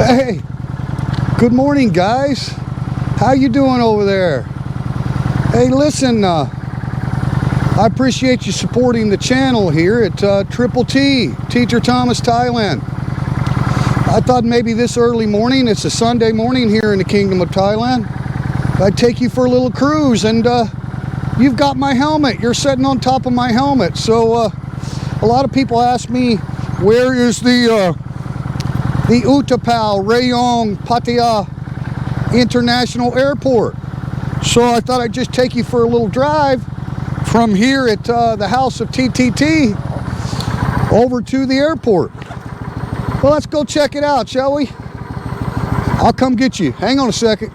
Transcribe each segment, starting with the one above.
Hey, good morning, guys. How you doing over there? Hey, listen, I appreciate you supporting the channel here at Triple T, Teacher Thomas, Thailand. I thought maybe this early morning, it's a Sunday morning here in the Kingdom of Thailand, I'd take you for a little cruise, and you've got my helmet. You're sitting on top of my helmet. So a lot of people ask me, where is the U-TAPAO Rayong-Pattaya International Airport? So I thought I'd just take you for a little drive from here at the house of TTT over to the airport. Well, let's go check it out, shall we? I'll come get you. Hang on a second.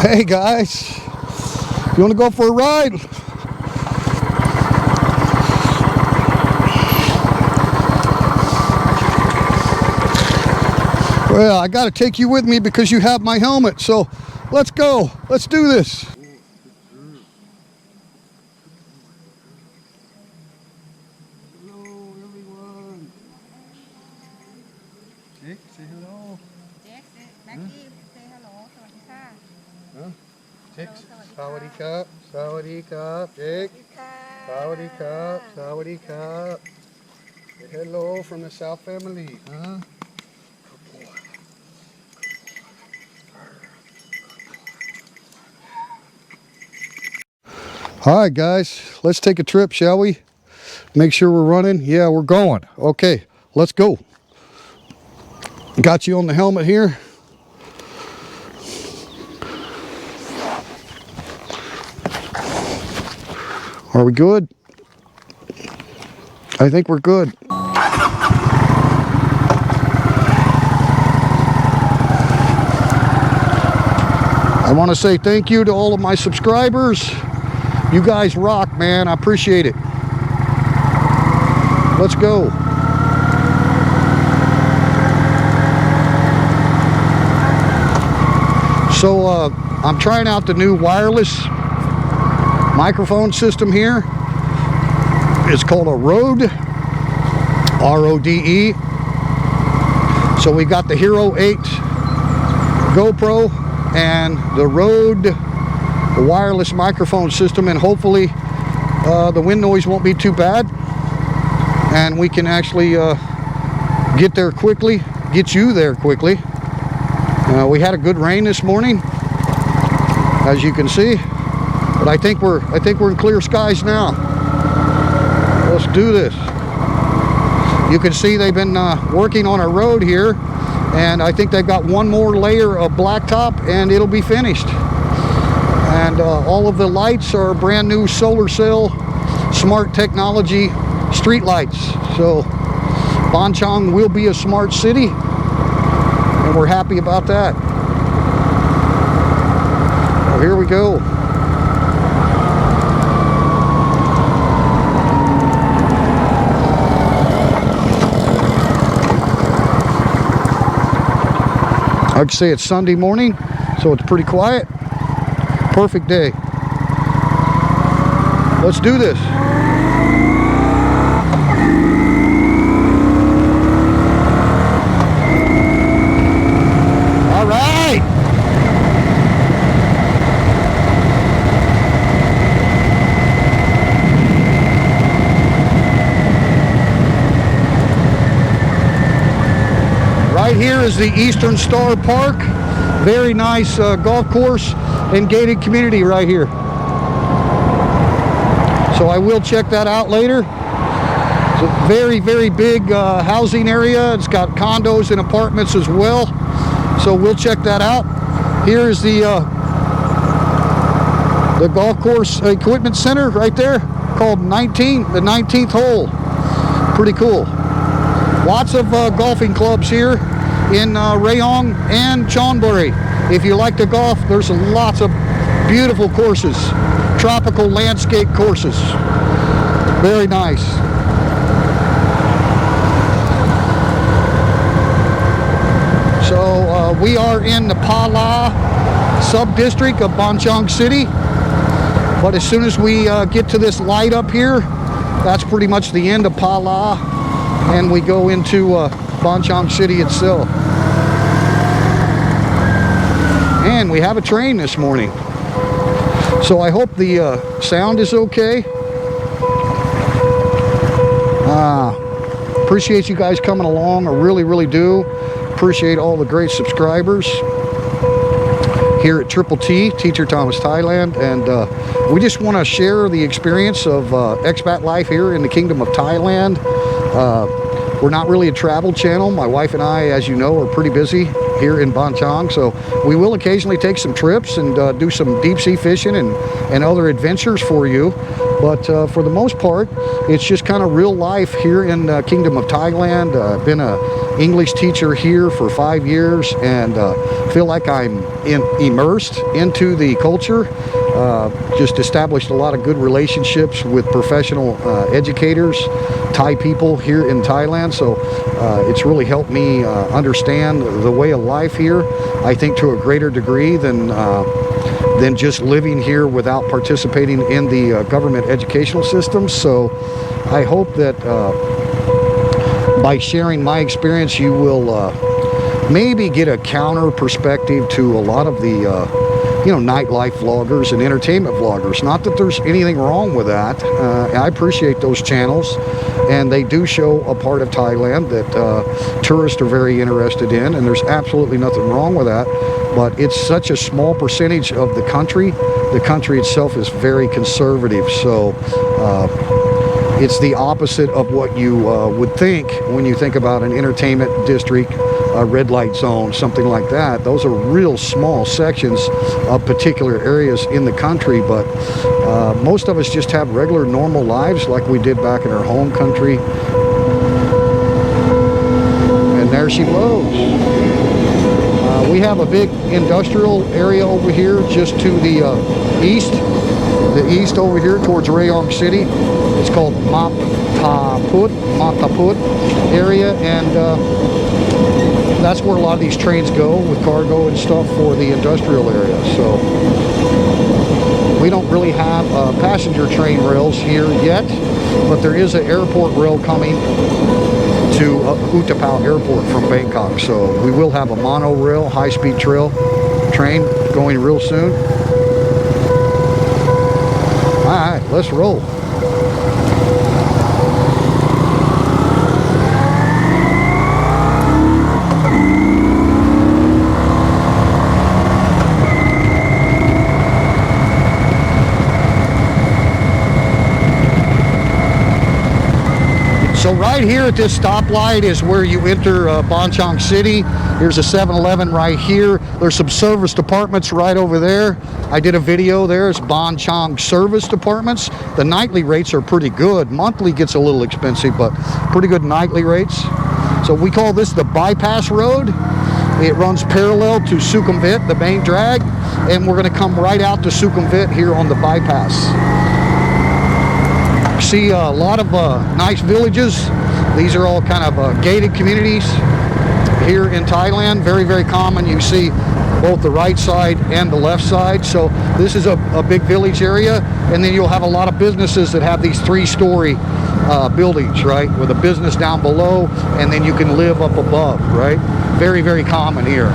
Hey guys, you want to go for a ride? Well, I got to take you with me because you have my helmet. So let's go. Let's do this. Hello, everyone. Jake, say hello. Jake, Maggie, say hello. สวัสดีค่ะ Huh? Jake, Sawadee-Cup, Sawadee-Cup, Jake. Sawadee-Cup, Sawadee-Cup. Hello from the South family, huh? All right, guys, let's take a trip, shall we? Make sure we're running. Yeah, we're going. Okay, let's go. Got you on the helmet here. Are we good? I think we're good. I want to say thank you to all of my subscribers. You guys rock, man. I appreciate it. Let's go. So I'm trying out the new wireless microphone system here. It's called a Rode, R-O-D-E. So we got the Hero 8 GoPro and the Rode wireless microphone system, and hopefully the wind noise won't be too bad and we can actually get there quickly, get you there quickly. We had a good rain this morning, as you can see, but I think we're in clear skies now. Let's do this. You can see they've been working on a road here, and I think they've got one more layer of blacktop and it'll be finished. And all of the lights are brand new solar cell, smart technology street lights. So Ban Chang will be a smart city, and we're happy about that. Well, here we go. I'd say it's Sunday morning, so it's pretty quiet. Perfect day. Let's do this. All right. Right here is the Eastern Star Park. Very nice golf course and gated community right here. So I will check that out later. It's a very, very big housing area. It's got condos and apartments as well. So we'll check that out. Here is the golf course equipment center right there, called the 19th hole. Pretty cool. Lots of golfing clubs here in Rayong and Chonburi. If you like to golf, there's lots of beautiful courses, tropical landscape courses. Very nice. So we are in the Phla sub-district of Ban Chang City. But as soon as we get to this light up here, that's pretty much the end of Phla, and we go into Ban Chang City itself. And we have a train this morning, so I hope the sound is okay. Appreciate you guys coming along. I really do appreciate all the great subscribers here at Triple T, Teacher Thomas Thailand, and we just want to share the experience of expat life here in the Kingdom of Thailand. We're not really a travel channel. My wife and I, as you know, are pretty busy here in Ban Chang, so we will occasionally take some trips and do some deep sea fishing and other adventures for you. But for the most part, it's just kind of real life here in the Kingdom of Thailand. I've been an English teacher here for 5 years, and feel like I'm immersed into the culture. Just established a lot of good relationships with professional educators, Thai people here in Thailand, so it's really helped me understand the way of life here, I think, to a greater degree than just living here without participating in the government educational system. So I hope that by sharing my experience, you will maybe get a counter perspective to a lot of the nightlife vloggers and entertainment vloggers. Not that there's anything wrong with that. I appreciate those channels, and they do show a part of Thailand that tourists are very interested in, and there's absolutely nothing wrong with that. But it's such a small percentage of the country. The country itself is very conservative, so it's the opposite of what you would think when you think about an entertainment district, a red light zone, something like that. Those are real small sections of particular areas in the country, but most of us just have regular, normal lives like we did back in our home country. And there she blows. We have a big industrial area over here just to the east over here towards Rayong City. It's called Mataput area, and that's where a lot of these trains go with cargo and stuff for the industrial area. So we don't really have passenger train rails here yet, but there is an airport rail coming to U-TAPAO Airport from Bangkok. So we will have a monorail, high-speed train going real soon. All right, let's roll. So right here at this stoplight is where you enter Ban Chang City. Here's a 7-Eleven right here. There's some service departments right over there. I did a video there. It's Ban Chang service departments. The nightly rates are pretty good. Monthly gets a little expensive, but pretty good nightly rates. So we call this the bypass road. It runs parallel to Sukhumvit, the main drag, and we're going to come right out to Sukhumvit here on the bypass. See a lot of nice villages. These are all kind of gated communities here in Thailand. Very, very common. You see both the right side and the left side. So this is a big village area, and then you'll have a lot of businesses that have these 3-story buildings, right, with a business down below, and then you can live up above, right? Very, very common here.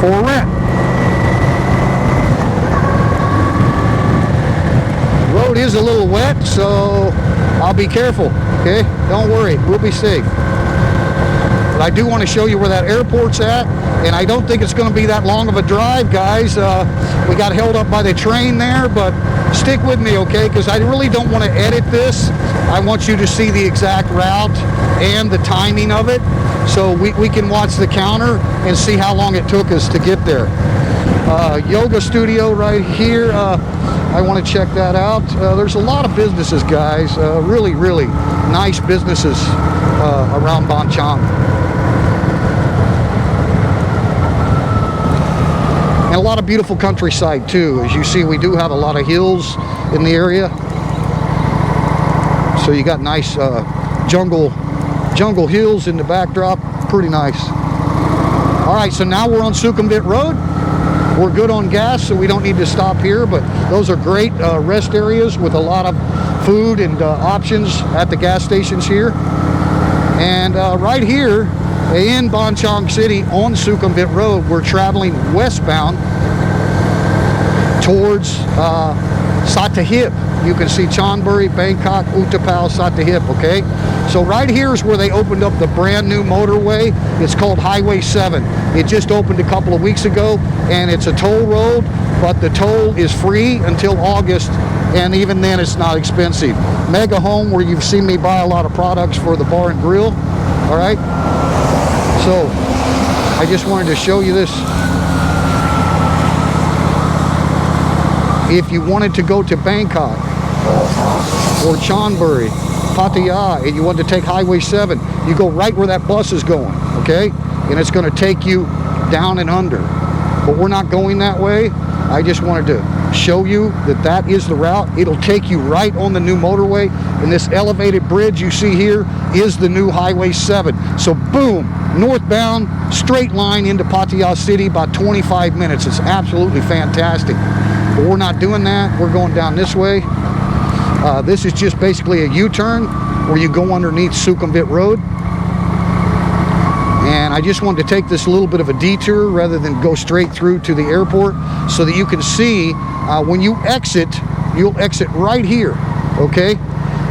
For rent. Road is a little wet, so I'll be careful, okay? Don't worry, we'll be safe. But I do want to show you where that airport's at, and I don't think it's going to be that long of a drive, guys. We got held up by the train there, but stick with me, okay? Because I really don't want to edit this. I want you to see the exact route and the timing of it, so we can watch the counter and see how long it took us to get there. Yoga studio right here. I want to check that out. There's a lot of businesses, guys. Really, really nice businesses around Ban Chang. And a lot of beautiful countryside too. As you see, we do have a lot of hills in the area. So you got nice jungle hills in the backdrop. Pretty nice. All right, so now we're on Sukhumvit Road. We're good on gas, so we don't need to stop here, but those are great rest areas with a lot of food and options at the gas stations here. And right here in Ban Chang City on Sukhumvit Road, we're traveling westbound towards Sattahip. You can see Chonburi, Bangkok, Utapao, Sattahip, okay? So right here is where they opened up the brand new motorway. It's called Highway 7. It just opened a couple of weeks ago, and it's a toll road, but the toll is free until August, and even then it's not expensive. Mega Home, where you've seen me buy a lot of products for the bar and grill, all right? So I just wanted to show you this. If you wanted to go to Bangkok or Chonburi, Pattaya, and you want to take Highway 7, you go right where that bus is going, okay? And it's going to take you down and under. But we're not going that way. I just wanted to show you that that is the route. It'll take you right on the new motorway, and this elevated bridge you see here is the new Highway 7. So boom, northbound, straight line into Pattaya City, about 25 minutes. It's absolutely fantastic. But we're not doing that. We're going down this way. This is just basically a U-turn where you go underneath Sukhumvit Road. And I just wanted to take this a little bit of a detour rather than go straight through to the airport, so that you can see when you exit, you'll exit right here, okay?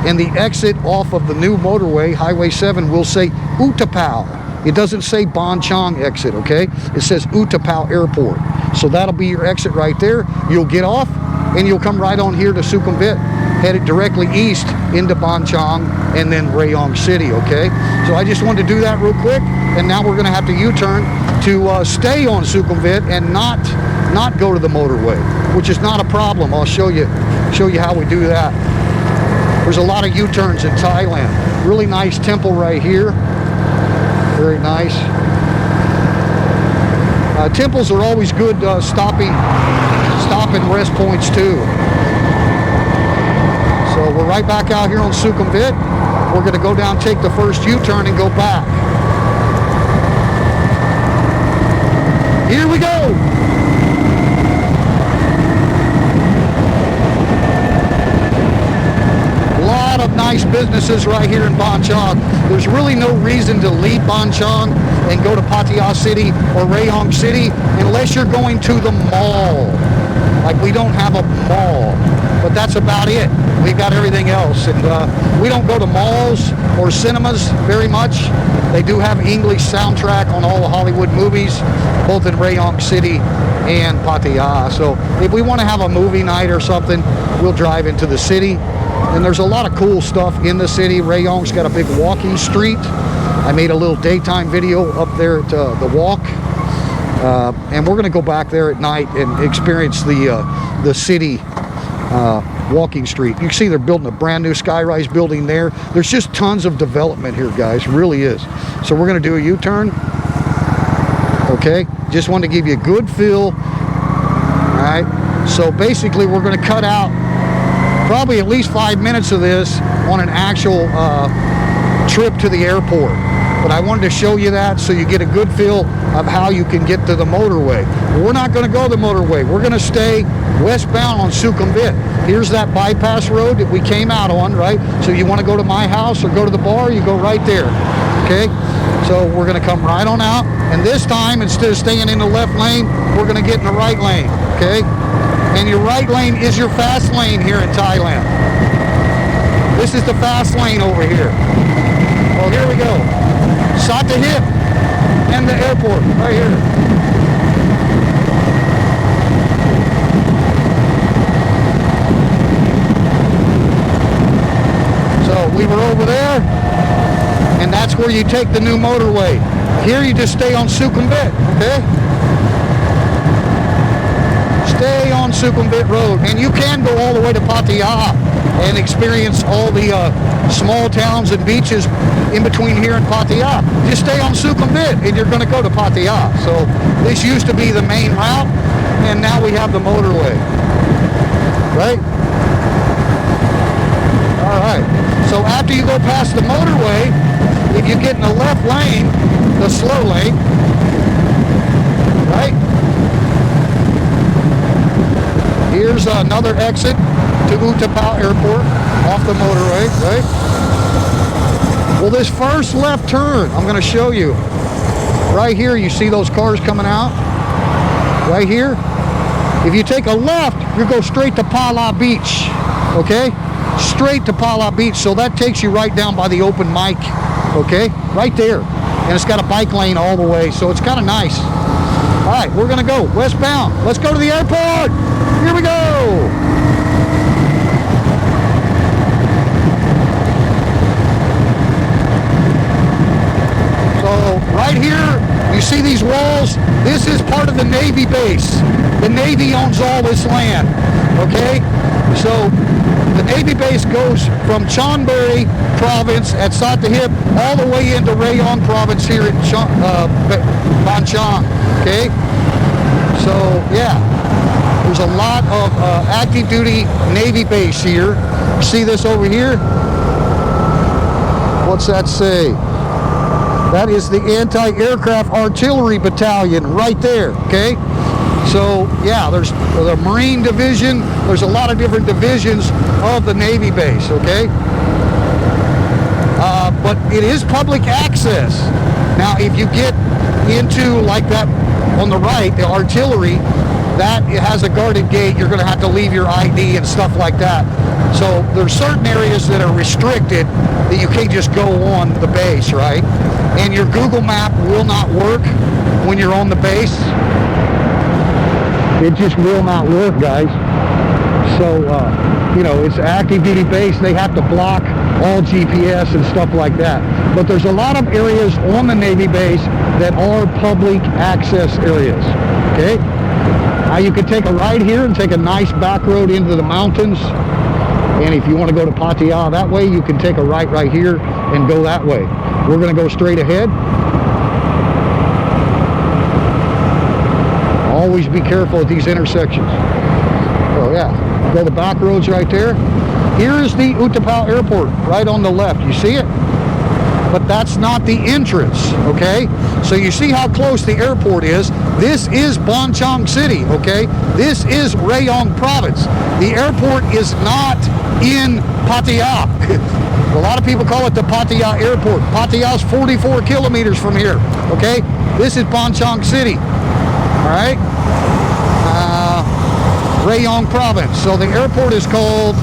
And the exit off of the new motorway, Highway 7, will say Utapao. It doesn't say Ban Chang exit, okay? It says Utapao Airport. So that'll be your exit right there. You'll get off and you'll come right on here to Sukhumvit, headed directly east into Ban Chang and then Rayong City, okay? So I just wanted to do that real quick, and now we're gonna have to U-turn to stay on Sukhumvit and not go to the motorway, which is not a problem. I'll show you how we do that. There's a lot of U-turns in Thailand. Really nice temple right here. Very nice. Temples are always good stop and rest points too. So we're right back out here on Sukhumvit. We're going to go down, take the first U-turn, and go back. Here we go. A lot of nice businesses right here in Ban Chang. There's really no reason to leave Ban Chang and go to Pattaya City or Rayong City unless you're going to the mall. Like, we don't have a mall, but that's about it. We've got everything else, and we don't go to malls or cinemas very much. They do have English soundtrack on all the Hollywood movies, both in Rayong City and Pattaya. So if we want to have a movie night or something, we'll drive into the city. And there's a lot of cool stuff in the city. Rayong's got a big walking street. I made a little daytime video up there at the walk. And we're going to go back there at night and experience the city walking street. You can see they're building a brand new skyrise building there. There's just tons of development here, guys. Really is. So we're going to do a U-turn. Okay, just wanted to give you a good feel. All right, so basically we're going to cut out probably at least 5 minutes of this on an actual trip to the airport. But I wanted to show you that so you get a good feel of how you can get to the motorway. We're not going to go the motorway. We're going to stay westbound on Sukhumvit. Here's that bypass road that we came out on, right? So you want to go to my house or go to the bar, you go right there, okay? So we're going to come right on out. And this time, instead of staying in the left lane, we're going to get in the right lane, okay? And your right lane is your fast lane here in Thailand. This is the fast lane over here. Well, here we go. Sattahip and the airport right here. So we were over there, and that's where you take the new motorway. Here you just stay on Sukhumvit, okay? Stay on Sukhumvit Road, and you can go all the way to Pattaya and experience all the small towns and beaches in between here and Pattaya. Just stay on Sukhumvit and you're going to go to Pattaya. So this used to be the main route, and now we have the motorway, right? All right, so after you go past the motorway, if you get in the left lane, the slow lane, right? Here's another exit to Utapao Airport off the motorway, right? Well, this first left turn, I'm going to show you. Right here, you see those cars coming out? Right here. If you take a left, you go straight to Phla Beach, okay? Straight to Phla Beach, so that takes you right down by the open mic, okay? Right there. And it's got a bike lane all the way, so it's kind of nice. All right, we're gonna go westbound. Let's go to the airport. Here we go. So right here, you see these walls? This is part of the Navy base. The Navy owns all this land, okay? So the Navy base goes from Chonburi province at Satahip all the way into Rayong province here in Ban Chang, okay? So yeah, there's a lot of active duty Navy base here. See this over here? What's that say? That is the anti-aircraft artillery battalion right there, okay? So yeah, there's the Marine division, there's a lot of different divisions of the Navy base, okay? But it is public access. Now if you get into like that on the right, the artillery, that it has a guarded gate. You're going to have to leave your ID and stuff like that. So there's certain areas that are restricted that you can't just go on the base, right? And your Google map will not work when you're on the base. It just will not work, guys. So, you know, it's an active duty base. They have to block all GPS and stuff like that. But there's a lot of areas on the Navy base that are public access areas, okay? Now you can take a right here and take a nice back road into the mountains. And if you want to go to Pattaya that way, you can take a right here and go that way. We're going to go straight ahead. Always be careful at these intersections. Oh yeah, go the back roads right there. Here is the Utapao Airport right on the left. You see it? But that's not the entrance, okay? So you see how close the airport is. This is Ban Chang City, okay? This is Rayong province. The airport is not in Pattaya. A lot of people call it the Pattaya Airport. Pattaya is 44 kilometers from here, okay? This is Ban Chang City, all right? Rayong province. So the airport is called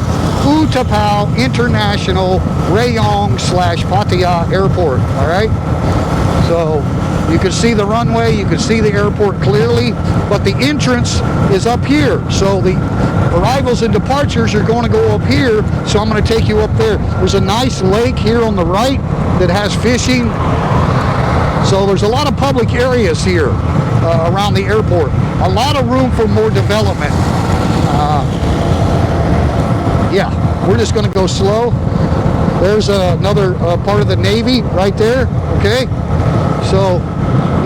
U-TAPAO International Rayong / Pattaya Airport, all right? So you can see the runway, you can see the airport clearly, but the entrance is up here. So the arrivals and departures are going to go up here, so I'm going to take you up there. There's a nice lake here on the right that has fishing. So there's a lot of public areas here around the airport. A lot of room for more development. Yeah, we're just going to go slow. There's another part of the Navy right there, okay? So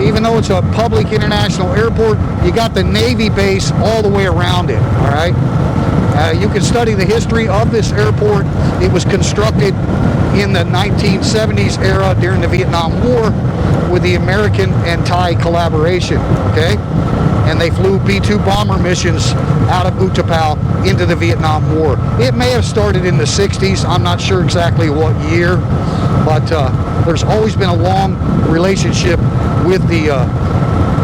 even though it's a public international airport, you got the Navy base all the way around it, all right? You can study the history of this airport. It was constructed in the 1970s era during the Vietnam War with the American and Thai collaboration, okay? And they flew B-2 bomber missions out of Utapao into the Vietnam War. It may have started in the 60s. I'm not sure exactly what year, but there's always been a long relationship with the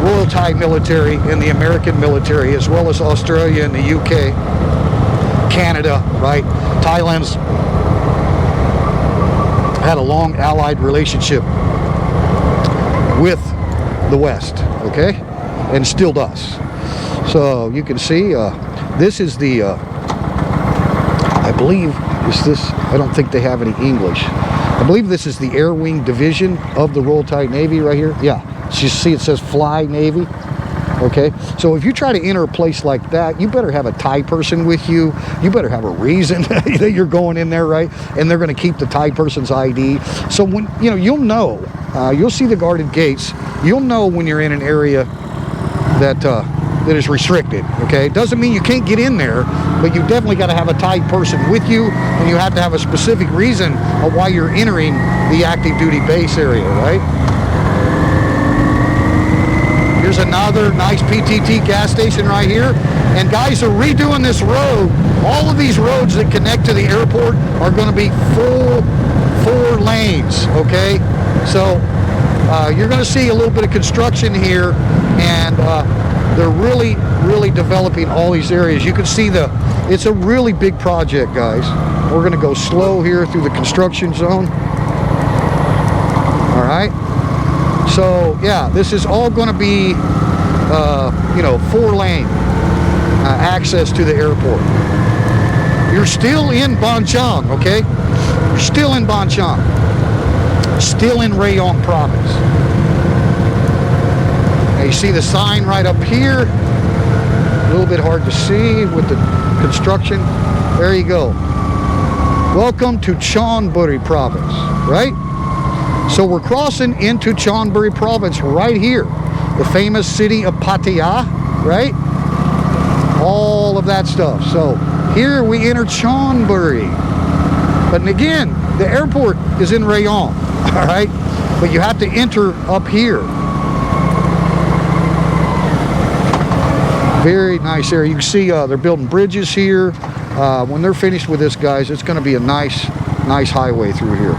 Royal Thai military and the American military, as well as Australia and the UK, Canada, right? Thailand's had a long allied relationship with the West, okay? And still does. So you can see this is the I believe is this, I don't think they have any English. I believe this is the Air Wing Division of the Royal Thai Navy right here. Yeah, so you see it says Fly Navy. Okay, so if you try to enter a place like that, you better have a Thai person with you. You better have a reason that you're going in there, right? And they're going to keep the Thai person's ID. So when, you know, you'll see the guarded gates. You'll know when you're in an area that that is restricted, okay? It doesn't mean you can't get in there, but you definitely got to have a Thai person with you, and you have to have a specific reason of why you're entering the active duty base area, right? Here's another nice PTT gas station right here. And guys, they're redoing this road. All of these roads that connect to the airport are going to be four lanes, okay? So you're going to see a little bit of construction here, and they're really developing all these areas. You can see it's a really big project, guys. We're going to go slow here through the construction zone. All right. So yeah, this is all going to be, you know, 4-lane access to the airport. You're still in Ban Chang, okay? You're still in Ban Chang. Still in Rayong province. Now you see the sign right up here. A little bit hard to see with the construction. There you go. Welcome to Chonburi province, right? So we're crossing into Chonburi province right here. The famous city of Pattaya, right? All of that stuff. So here we enter Chonburi. But again, the airport is in Rayong, all right? But you have to enter up here. Very nice area. You can see they're building bridges here. When they're finished with this, guys, it's going to be a nice highway through here.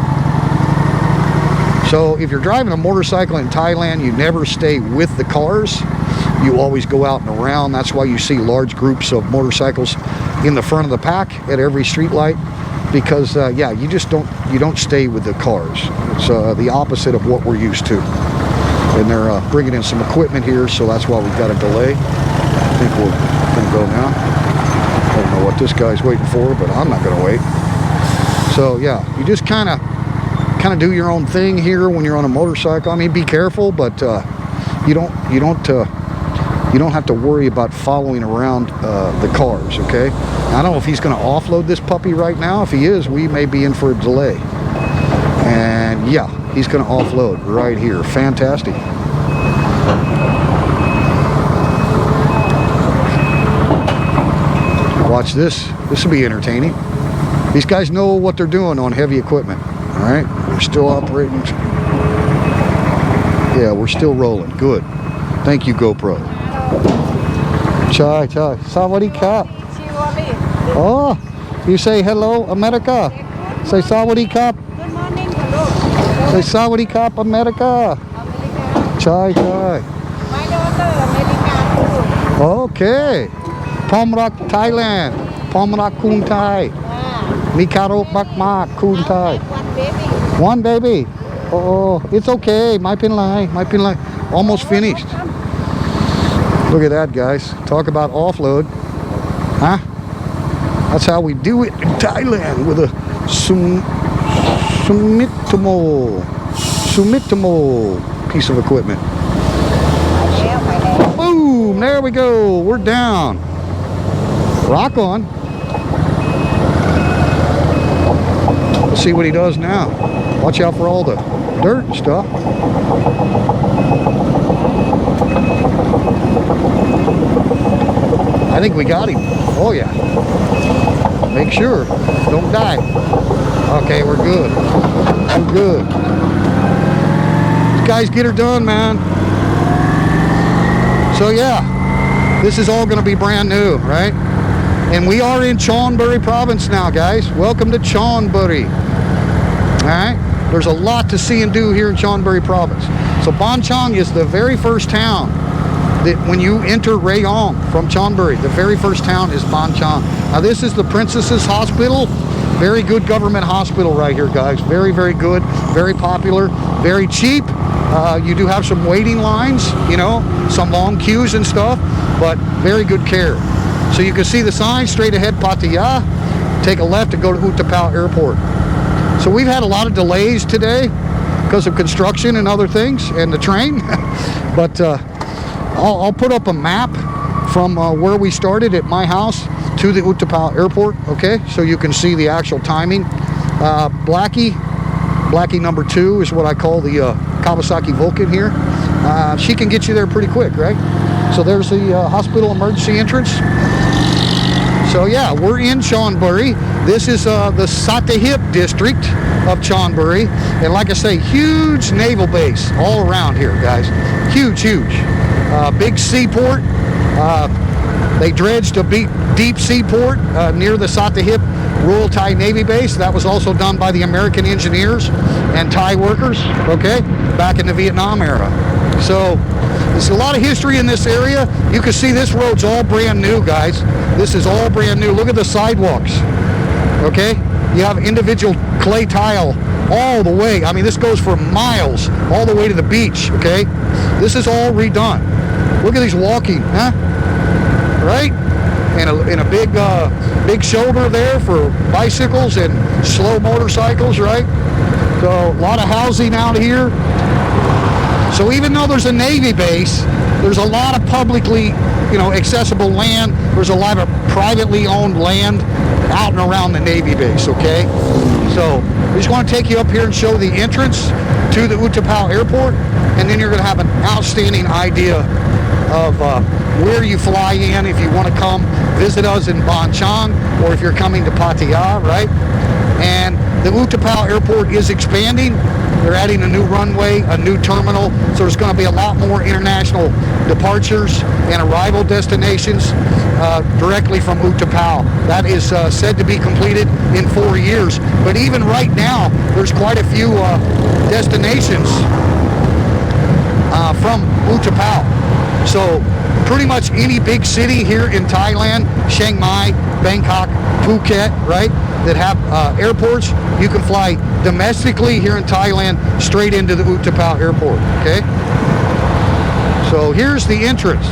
So if you're driving a motorcycle in Thailand, you never stay with the cars. You always go out and around. That's why you see large groups of motorcycles in the front of the pack at every street light, because yeah, you don't stay with the cars. It's the opposite of what we're used to. And they're bringing in some equipment here, so that's why we've got a delay. I think we're gonna go now. I don't know what this guy's waiting for, but I'm not gonna wait. So yeah, you just kind of do your own thing here when you're on a motorcycle. I mean, be careful, but you don't have to worry about following around the cars, okay? I don't know if he's going to offload this puppy right now. If he is, we may be in for a delay. And yeah, he's going to offload right here. Fantastic. Watch this. This will be entertaining. These guys know what they're doing on heavy equipment. All right, we're still operating. Yeah, we're still rolling. Good. Thank you, GoPro. Chai. Sawadee-ka. Oh, you say hello, America. Say Sawadee-ka. Good morning, hello. Say Sawadee-ka, America. Chai. My daughter, America. Okay. Pomrak, Thailand. Pomrak, Kun Thai. Mikaro, Makmak, Kun Thai. One baby. One baby. Oh, it's okay. My pin line. Almost finished. Look at that, guys. Talk about offload. Huh? That's how we do it in Thailand with a Sumitomo piece of equipment. Boom! There we go. We're down. Rock on. Let's see what he does now. Watch out for all the dirt and stuff. I think we got him. Oh yeah. Make sure. Don't die. Okay, we're good. We're good. These guys get her done, man. So yeah, this is all going to be brand new, right? And we are in Chonburi province now, guys. Welcome to Chonburi. All right? There's a lot to see and do here in Chonburi province. So Ban Chang is the very first town that when you enter Rayong from Chonburi, the very first town is Ban Chang. Now this is the Princess's Hospital. Very good government hospital right here, guys. Very, very good. Very popular. Very cheap. You do have some waiting lines, you know, some long queues and stuff, but very good care. So you can see the sign straight ahead, Pattaya. Take a left to go to Utapao Airport. So we've had a lot of delays today because of construction and other things and the train. But I'll put up a map from where we started at my house to the Utapao Airport, okay? So you can see the actual timing. Blackie number 2 is what I call the Kawasaki Vulcan here. She can get you there pretty quick, right? So there's the hospital emergency entrance. So yeah, we're in Chonburi. This is the Satahip district of Chonburi. And like I say, huge naval base all around here, guys. Huge, huge. big seaport. They dredged a deep seaport near the Sattahip Royal Thai Navy base. That was also done by the American engineers and Thai workers, okay, back in the Vietnam era. So there's a lot of history in this area. You can see this road's all brand new, guys. This is all brand new. Look at the sidewalks, okay? You have individual clay tile all the way. I mean, this goes for miles all the way to the beach, okay? This is all redone. Look at these walking, huh? Right? And a big shoulder there for bicycles and slow motorcycles, right? So a lot of housing out here. So even though there's a Navy base, there's a lot of publicly, accessible land. There's a lot of privately owned land out and around the Navy base, okay? So we just want to take you up here and show the entrance to the U-TAPAO Airport, and then you're going to have an outstanding idea of where you fly in if you want to come visit us in Ban Chang, or if you're coming to Pattaya, right? And the U-TAPAO Airport is expanding. They're adding a new runway, a new terminal, so there's going to be a lot more international departures and arrival destinations directly from U-TAPAO. That is said to be completed in 4 years. But even right now, there's quite a few destinations from U-TAPAO. So pretty much any big city here in Thailand, Chiang Mai, Bangkok, Phuket, right, that have airports, you can fly domestically here in Thailand straight into the U-TAPAO Airport, okay? So here's the entrance.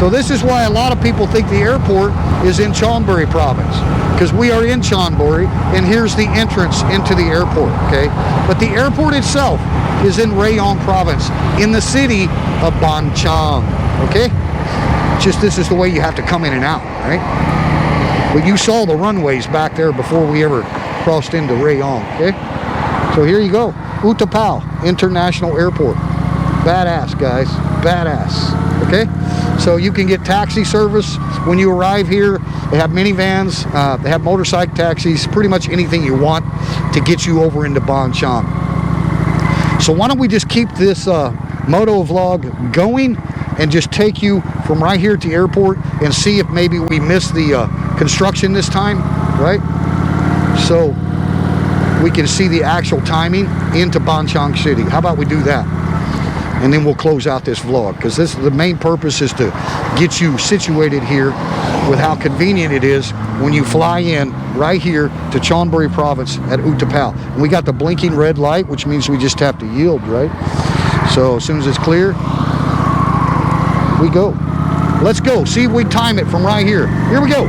So this is why a lot of people think the airport is in Chonburi province, because we are in Chonburi, and here's the entrance into the airport, okay? But the airport itself is in Rayong province, in the city of Ban Chang, okay? Just this is the way you have to come in and out, right? But you saw the runways back there before we ever crossed into Rayong, okay? So here you go, U-TAPAO International Airport. Badass, guys, badass, okay? So you can get taxi service when you arrive here. They have minivans, they have motorcycle taxis, pretty much anything you want to get you over into Ban Chang. So why don't we just keep this moto vlog going and just take you from right here to the airport and see if maybe we missed the construction this time, right? So we can see the actual timing into Ban Chang City. How about we do that? And then we'll close out this vlog, because the main purpose is to get you situated here with how convenient it is when you fly in right here to Chonburi province at U-TAPAO. And we got the blinking red light, which means we just have to yield, right? So as soon as it's clear, we go. Let's go. See if we time it from right here. Here we go.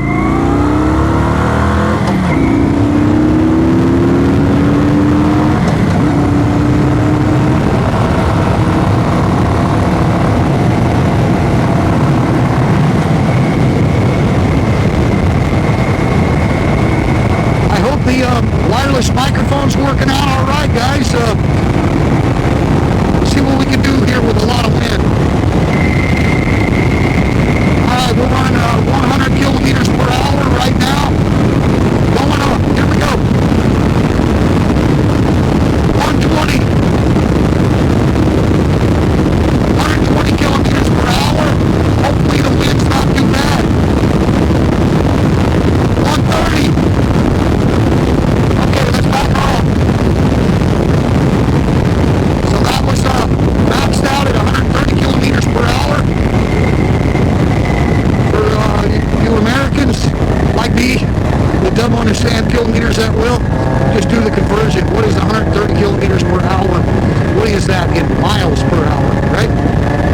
I hope the wireless microphone's working out all right, guys. See what we can do here with a lot of wind. We're running 100 kilometers per hour right now. Going up. Here we go. 120. 120 kilometers per hour. Hopefully the wind's not too bad. 130. Okay, let's back off. So that was maxed out at 130 kilometers per hour. You Americans like me that don't understand kilometers that well, just do the conversion. What is 130 kilometers per hour? What is that in miles per hour, right?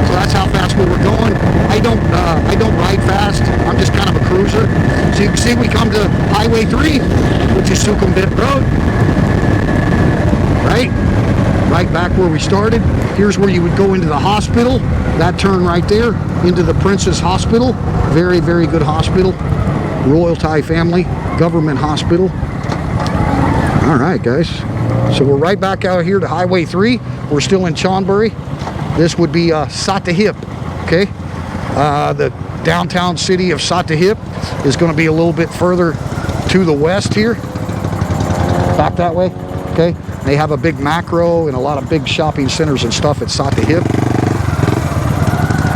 So that's how fast we were going. I don't ride fast. I'm just kind of a cruiser. So you can see we come to Highway 3, which is Sukhumvit Road, right? Right back where we started. Here's where you would go into the hospital. That turn right there into the Princess Hospital. Very, very good hospital. Royal Thai family, government hospital. All right, guys. So we're right back out here to Highway 3. We're still in Chonburi. This would be Sattahip, okay? The downtown city of Sattahip is going to be a little bit further to the west here. Back that way, okay? They have a big macro and a lot of big shopping centers and stuff at Sattahip.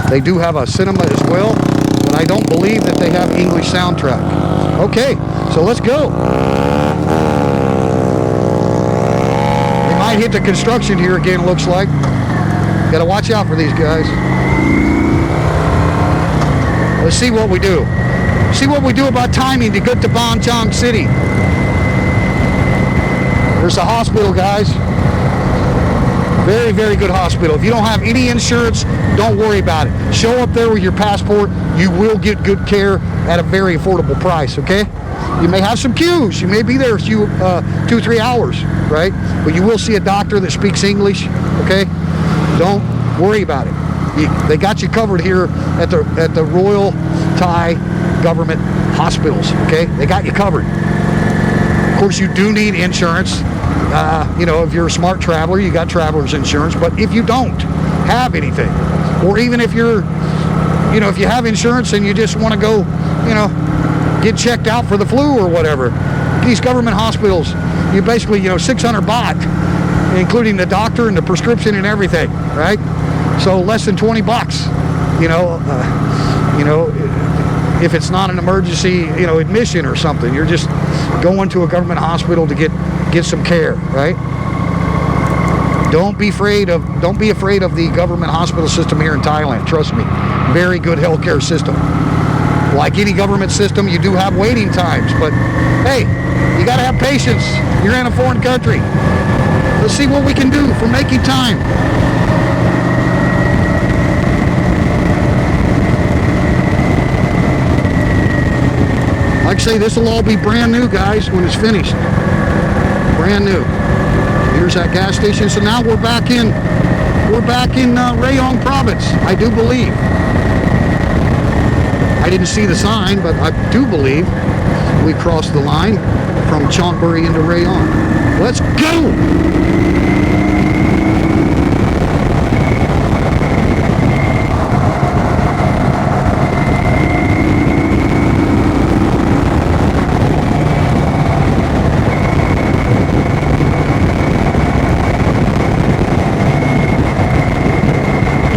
They do have a cinema as well, but I don't believe that they have English soundtrack. Okay, so let's go. We might hit the construction here again, looks like. Gotta watch out for these guys. Let's see what we do. See what we do about timing to get to Ban Chang City. There's a hospital, guys. Very, very good hospital. If you don't have any insurance, don't worry about it. Show up there with your passport. You will get good care at a very affordable price, okay? You may have some queues. You may be there a few, 2-3 hours, right? But you will see a doctor that speaks English, okay? Don't worry about it. They got you covered here at the Royal Thai government hospitals, okay? They got you covered. Of course, you do need insurance. You know, if you're a smart traveler, you got traveler's insurance. But if you don't have anything, or even if you're, you know, if you have insurance and you just want to go, you know, get checked out for the flu or whatever, these government hospitals, you basically, you know, 600 baht, including the doctor and the prescription and everything, right? So less than 20 bucks, you know, if it's not an emergency, you know, admission or something, you're just going to a government hospital to get some care, right? Don't be afraid of the government hospital system here in Thailand. Trust me, very good healthcare system. Like any government system, you do have waiting times, but hey, you got to have patience. You're in a foreign country. Let's see what we can do for making time. Like I say, this will all be brand new, guys, when it's finished. Brand new. Here's that gas station. So now we're back in Rayong province, I do believe. I didn't see the sign, but I do believe we crossed the line from Chonburi into Rayong. Let's go!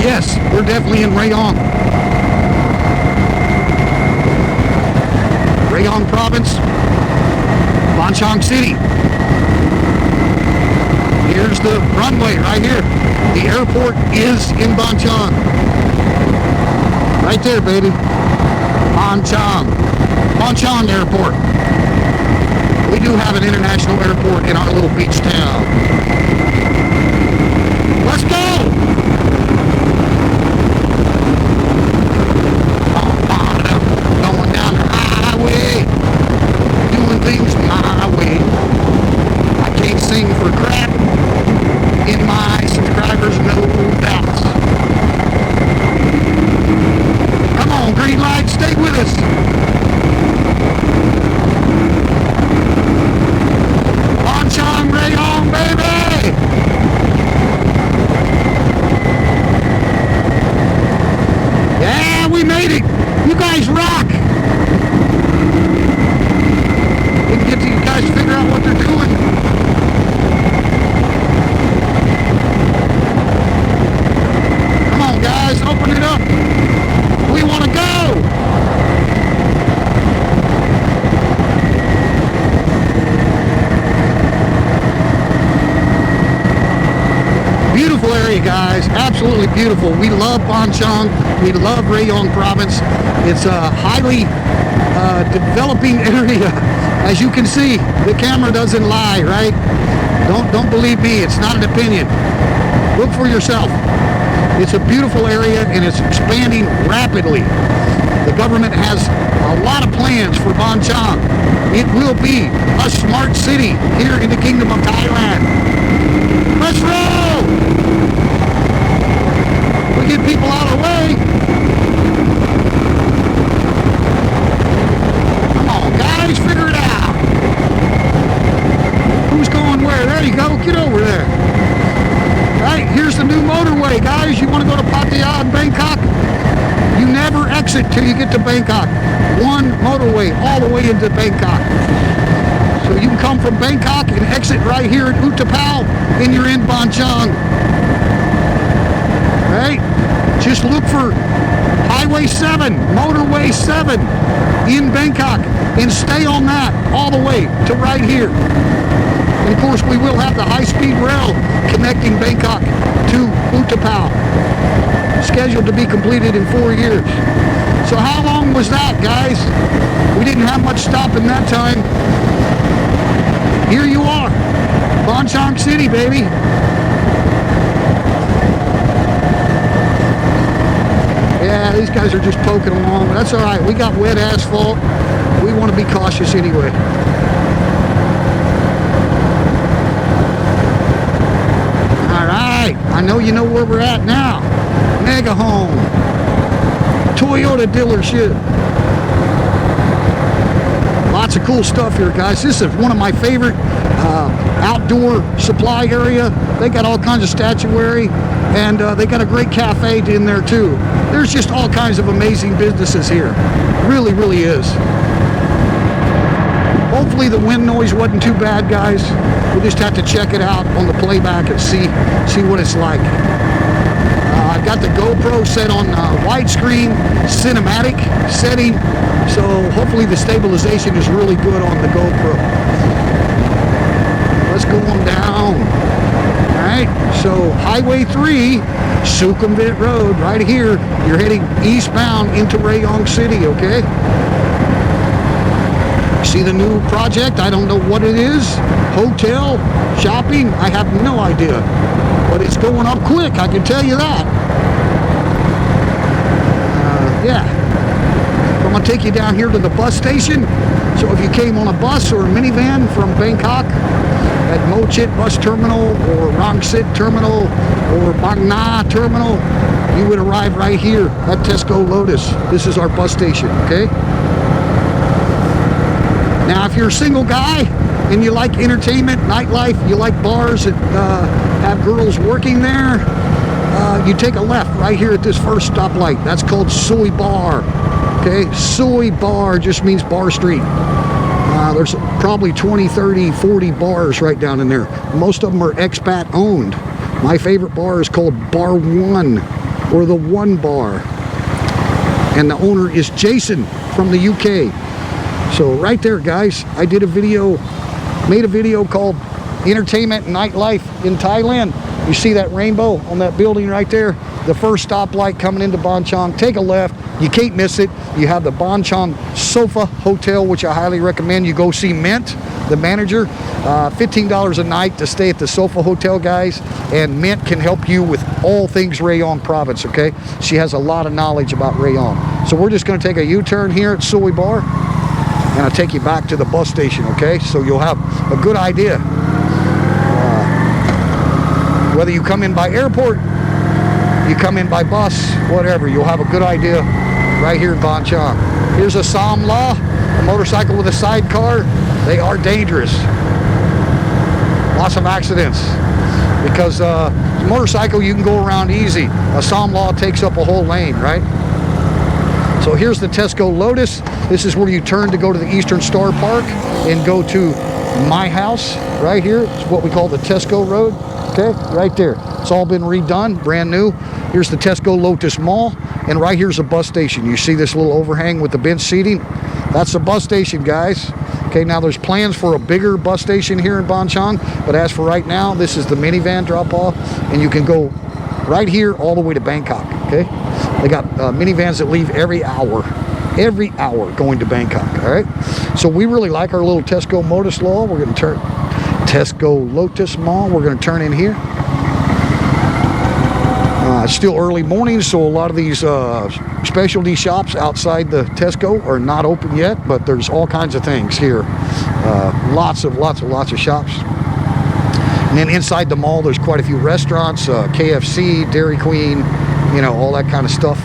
Yes, we're definitely in Rayong. Rayong province, Ban Chang City. Here's the runway right here. The airport is in Ban Chang. Right there, baby. Ban Chang Airport. We do have an international airport in our little beach town. Let's go! Going down the highway, doing things my way. I can't sing for crap, and my subscribers know that. Come on, green light, stay with us. Ban Chang Rayong, baby! Yeah, we made it! You guys rock! We can get these guys to figure out what they're doing. Come on, guys, open it up. We want to go! Beautiful area, guys. Absolutely beautiful. We love Ban Chang. We love Rayong province. It's a highly developing area. As you can see, the camera doesn't lie, right? Don't believe me. It's not an opinion. Look for yourself. It's a beautiful area and it's expanding rapidly. The government has a lot of plans for Ban Chang. It will be a smart city here in the Kingdom of Thailand. Let's roll! We get people out of the way. Come on, guys, figure it out. Who's going where? There you go. Get over there. Right, here's the new motorway, guys. You want to go to Pattaya and Bangkok? You never exit till you get to Bangkok. One motorway all the way into Bangkok. So you can come from Bangkok and exit right here at Utapao, and you're in Ban Chang. right? Just look for Highway 7, Motorway 7 in Bangkok, and stay on that all the way to right here. And of course, we will have the high-speed rail connecting Bangkok to Utapao, scheduled to be completed in 4 years. So how long was that, guys? We didn't have much stopping that time. Here you are, Ban Chang City, baby. Yeah, these guys are just poking along, but that's all right. We got wet asphalt. We want to be cautious anyway. All right, I know you know where we're at now. Mega Home, Toyota dealership. Lots of cool stuff here, guys. This is one of my favorite outdoor supply area. They got all kinds of statuary, and they got a great cafe in there too. There's just all kinds of amazing businesses here. Really, really is. Hopefully the wind noise wasn't too bad, guys. We'll just have to check it out on the playback and see what it's like. I've got the GoPro set on widescreen cinematic setting, so hopefully the stabilization is really good on the GoPro. Let's go on down. All right, so Highway 3, Sukhumvit Road, right here. You're heading eastbound into Rayong City, okay? See the new project? I don't know what it is. Hotel, shopping, I have no idea. But it's going up quick, I can tell you that. Yeah. I'm going to take you down here to the bus station. So if you came on a bus or a minivan from Bangkok at Mochit Bus Terminal or Rangsit Terminal or Bang Na Terminal, you would arrive right here at Tesco Lotus. This is our bus station, okay? Now, if you're a single guy and you like entertainment, nightlife, you like bars that have girls working there, you take a left right here at this first stoplight. That's called Soy Bar. Okay, Soy Bar just means bar street. There's probably 20, 30, 40 bars right down in there. Most of them are expat owned. My favorite bar is called Bar 1, or the One Bar. And the owner is Jason from the UK. So right there, guys, I did a video, made a video called Entertainment and Nightlife in Thailand. You see that rainbow on that building right there? The first stoplight coming into Ban Chang. Take a left. You can't miss it. You have the Ban Chang Sofa Hotel, which I highly recommend you go see Mint, the manager. $15 a night to stay at the Sofa Hotel, guys. And Mint can help you with all things Rayong province, okay? She has a lot of knowledge about Rayong. So we're just going to take a U-turn here at Soy Bar. And I'll take you back to the bus station, okay? So you'll have a good idea. Whether you come in by airport, you come in by bus, whatever, you'll have a good idea right here in Ban Chang. Here's a Samla, a motorcycle with a sidecar. They are dangerous. Lots of accidents. Because motorcycle, you can go around easy. A Samla takes up a whole lane, right? So here's the Tesco Lotus. This is where you turn to go to the Eastern Star Park and go to my house right here. It's what we call the Tesco Road. Okay, right there. It's all been redone, brand new. Here's the Tesco Lotus Mall, and right here's a bus station. You see this little overhang with the bench seating? That's the bus station, guys. Okay, now there's plans for a bigger bus station here in Ban Chang, but as for right now, this is the minivan drop-off, and you can go right here all the way to Bangkok, okay? They got minivans that leave every hour going to Bangkok, all right? So we really like our little Tesco Lotus Law. We're going to turn Tesco Lotus Mall. We're going to turn in here. It's still early morning, so a lot of these specialty shops outside the Tesco are not open yet, but there's all kinds of things here. Lots of shops. And then inside the mall, there's quite a few restaurants, KFC, Dairy Queen, you know, all that kind of stuff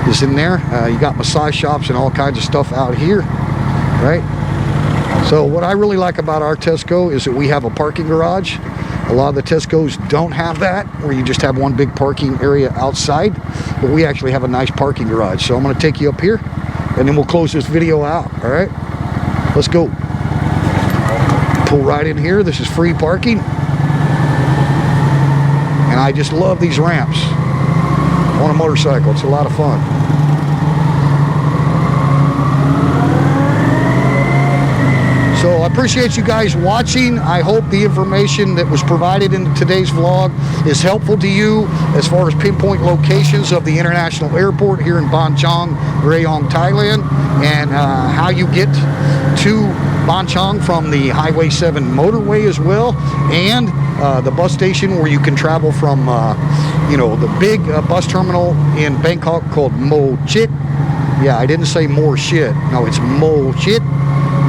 is in there. You got massage shops and all kinds of stuff out here, right? So what I really like about our Tesco is that we have a parking garage. A lot of the Tescos don't have that, where you just have one big parking area outside, but we actually have a nice parking garage. So I'm going to take you up here, and then we'll close this video out, all right? Let's go. Pull right in here. This is free parking. And I just love these ramps. on a motorcycle. It's a lot of fun. So I appreciate you guys watching. I hope the information that was provided in today's vlog is helpful to you as far as pinpoint locations of the international airport here in Ban Chang Rayong, Thailand, and how you get to Ban Chang from the Highway 7 motorway as well, and the bus station where you can travel from the big bus terminal in Bangkok called Mo Chit. Yeah, I didn't say more shit. No, it's Mo Chit.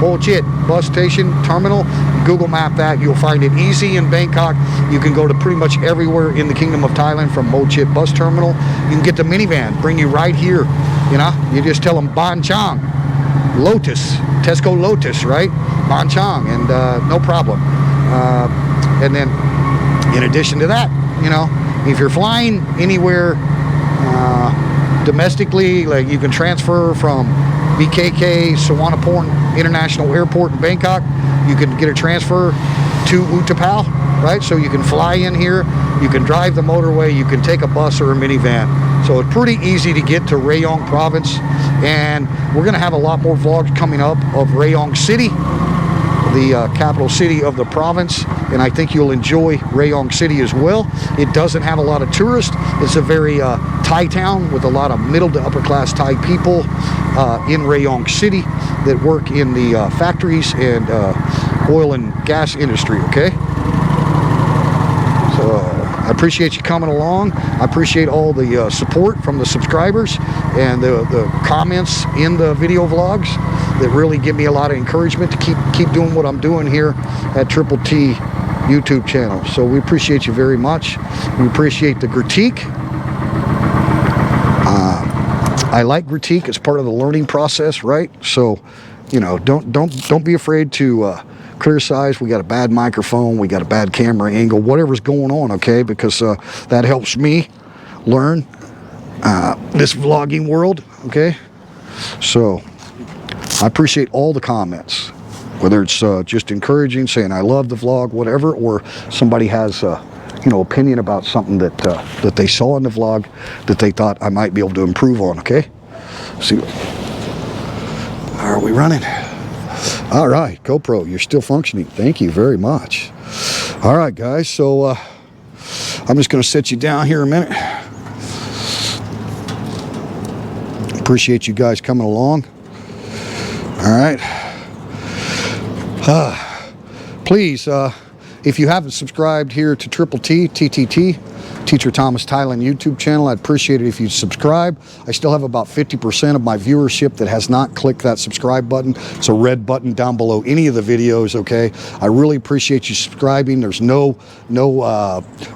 Mo Chit bus station terminal. Google map that. You'll find it easy in Bangkok. You can go to pretty much everywhere in the Kingdom of Thailand from Mo Chit bus terminal. You can get the minivan, bring you right here. You just tell them Ban Chang Lotus, Tesco Lotus, right? Ban Chang, and no problem. And then in addition to that, if you're flying anywhere domestically, like you can transfer from BKK Suvarnabhumi International Airport in Bangkok. You can get a transfer to Utapao, right? So you can fly in here, you can drive the motorway, you can take a bus or a minivan. So it's pretty easy to get to Rayong province, and we're going to have a lot more vlogs coming up of Rayong City, the capital city of the province, and I think you'll enjoy Rayong City as well. It doesn't have a lot of tourists. It's a very Thai town with a lot of middle to upper class Thai people in Rayong City that work in the factories and oil and gas industry, okay? So I appreciate you coming along. I appreciate all the support from the subscribers and the comments in the video vlogs that really give me a lot of encouragement to keep doing what I'm doing here at Triple T YouTube channel. So we appreciate you very much. We appreciate the critique. I like critique. It's part of the learning process, right? So, don't be afraid to criticize. We got a bad microphone, we got a bad camera angle, whatever's going on, okay? Because that helps me learn this vlogging world, okay? So I appreciate all the comments, whether it's just encouraging, saying I love the vlog, whatever, or somebody has opinion about something that they saw in the vlog that they thought I might be able to improve on, okay? See, are we running? All right, GoPro, you're still functioning. Thank you very much. All right, guys, so I'm just going to set you down here a minute. Appreciate you guys coming along. All right. Please, if you haven't subscribed here to Triple T, TTT, Teacher Thomas Thailand YouTube channel, I'd appreciate it if you'd subscribe. I still have about 50% of my viewership that has not clicked that subscribe button. It's a red button down below any of the videos, okay? I really appreciate you subscribing. There's no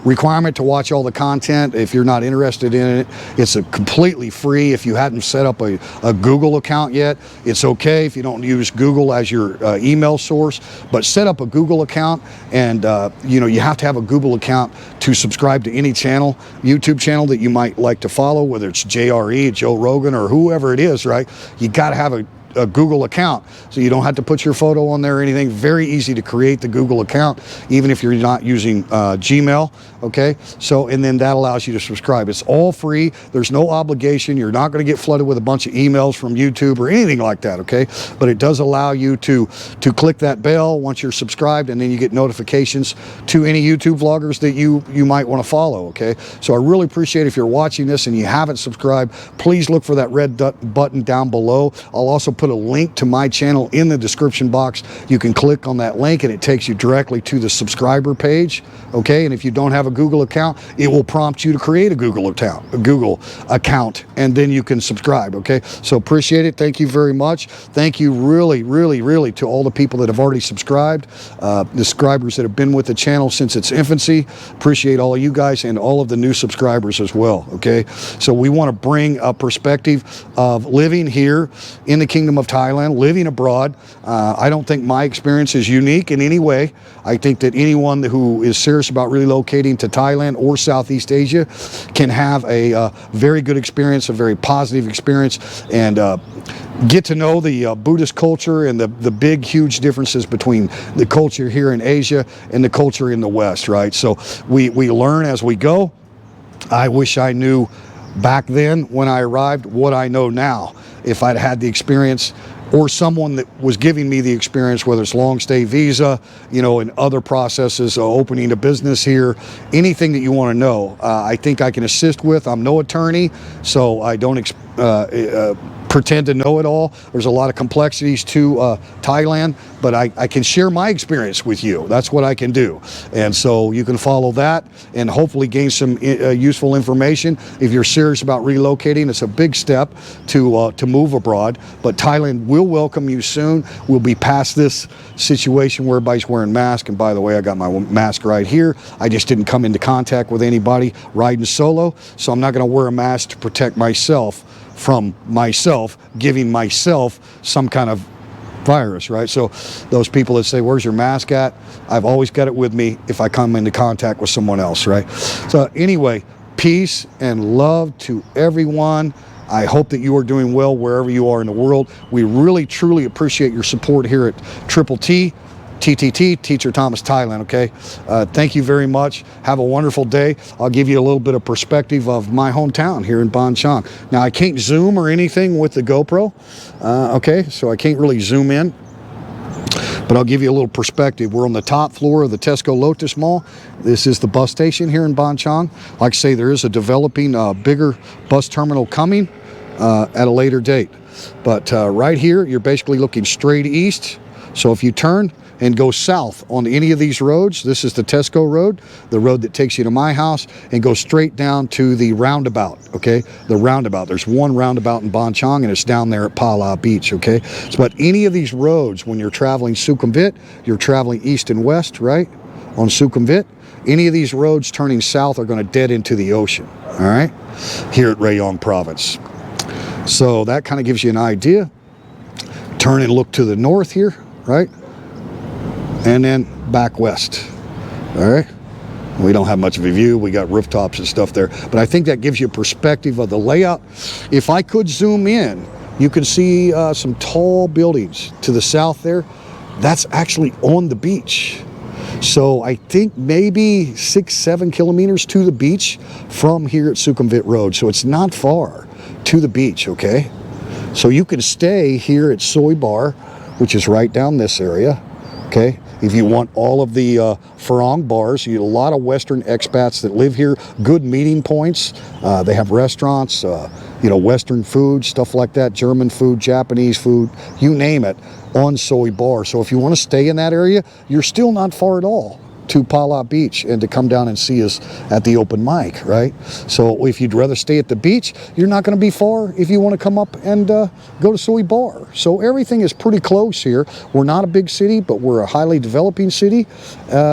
requirement to watch all the content if you're not interested in it. It's completely free. If you hadn't set up a Google account yet, it's okay if you don't use Google as your email source, but set up a Google account, and you have to have a Google account to subscribe to any channel, YouTube channel that you might like to follow, whether it's JRE, Joe Rogan, or whoever it is, right? You got to have a Google account, so you don't have to put your photo on there or anything. Very easy to create the Google account, even if you're not using Gmail, okay? So, and then that allows you to subscribe. It's all free. There's no obligation. You're not going to get flooded with a bunch of emails from YouTube or anything like that, okay? But it does allow you to click that bell once you're subscribed, and then you get notifications to any YouTube vloggers that you might want to follow, okay? So I really appreciate if you're watching this and you haven't subscribed, please look for that red button down below. I'll also put a link to my channel in the description box. You can click on that link and it takes you directly to the subscriber page, okay? And if you don't have a Google account, it will prompt you to create a Google account, and then you can subscribe, okay? So appreciate it. Thank you very much. Thank you really, really, really to all the people that have already subscribed, the subscribers that have been with the channel since its infancy. Appreciate all of you guys and all of the new subscribers as well, okay? So we want to bring a perspective of living here in the Kingdom of Thailand, living abroad. I don't think my experience is unique in any way. I think that anyone who is serious about relocating to Thailand or Southeast Asia can have a very good experience, a very positive experience, and get to know the Buddhist culture and the big, huge differences between the culture here in Asia and the culture in the West, right? So we learn as we go. I wish I knew back then when I arrived, what I know now. If I'd had the experience, or someone that was giving me the experience, whether it's long stay visa, you know, and other processes, opening a business here, anything that you want to know, I think I can assist with. I'm no attorney, so I don't pretend to know it all. There's a lot of complexities to Thailand, but I can share my experience with you. That's what I can do. And so you can follow that and hopefully gain some useful information. If you're serious about relocating, it's a big step to move abroad, but Thailand will welcome you soon. We'll be past this situation where everybody's wearing masks. And by the way, I got my mask right here. I just didn't come into contact with anybody riding solo, so I'm not going to wear a mask to protect myself from myself, giving myself some kind of virus, right? So those people that say, where's your mask at? I've always got it with me if I come into contact with someone else, right? So anyway, peace and love to everyone. I hope that you are doing well wherever you are in the world. We really, truly appreciate your support here at Triple T, TTT, Teacher Thomas Thailand, okay? Thank you very much. Have a wonderful day. I'll give you a little bit of perspective of my hometown here in Ban Chang. Now, I can't zoom or anything with the GoPro, okay? So I can't really zoom in, but I'll give you a little perspective. We're on the top floor of the Tesco Lotus Mall. This is the bus station here in Ban Chang. Like I say, there is a developing bigger bus terminal coming at a later date. But right here, you're basically looking straight east. So if you turn and go south on any of these roads, this is the Tesco road, the road that takes you to my house, and go straight down to the roundabout, okay? The roundabout. There's one roundabout in Ban Chang, and it's down there at Phla Beach, okay? So, but any of these roads, when you're traveling Sukhumvit, you're traveling east and west, right, on Sukhumvit, any of these roads turning south are going to dead into the ocean, all right, here at Rayong province. So that kind of gives you an idea. Turn and look to the north here, right? And then back west, all right? We don't have much of a view. We got rooftops and stuff there, but I think that gives you a perspective of the layout. If I could zoom in, you can see some tall buildings to the south there. That's actually on the beach. So I think maybe 6-7 kilometers to the beach from here at Sukhumvit Road. So it's not far to the beach, okay? So you can stay here at Soy Bar, which is right down this area, okay? If you want all of the Farang bars, you get a lot of Western expats that live here, good meeting points. They have restaurants, you know, Western food, stuff like that, German food, Japanese food, you name it, on Soy Bar. So if you want to stay in that area, you're still not far at all to Phla Beach and to come down and see us at the open mic, right? So if you'd rather stay at the beach, you're not going to be far if you want to come up and go to Soy Bar. So everything is pretty close here. We're not a big city, but we're a highly developing city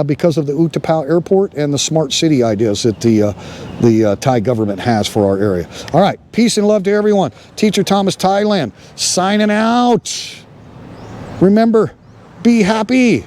because of the U-TAPAO Airport and the smart city ideas that the Thai government has for our area. All right, peace and love to everyone. Teacher Thomas Thailand signing out. Remember, be happy.